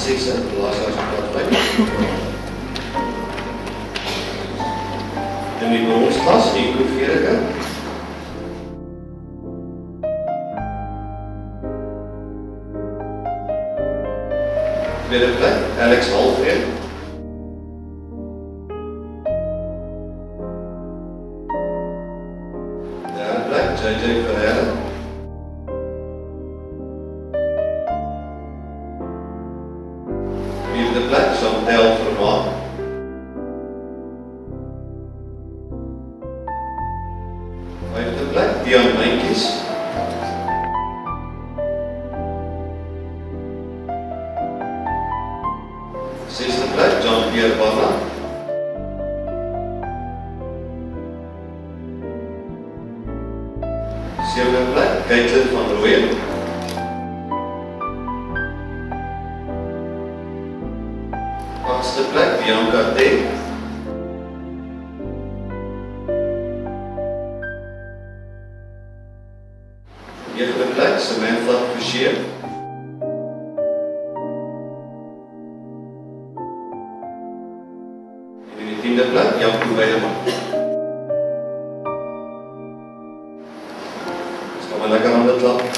6 laatste plaat 5. In die bronsklas, Nico Vereke. Tweede plek, Alex Halfreen. Derde plek, JJ Ferreira. Vierde plek, Chantel Vermaak. Vijfde plek, Dian Mijnkies. Zesde plek, Jean-Pierre Barna. Zevende plek, Caitlin van Rooyen. Achtste plek, Bianca T. Negende plek, Samantha Fouchier. En in die 10de plek, Janko Weideman. Dus gaan we lekker aan de klap.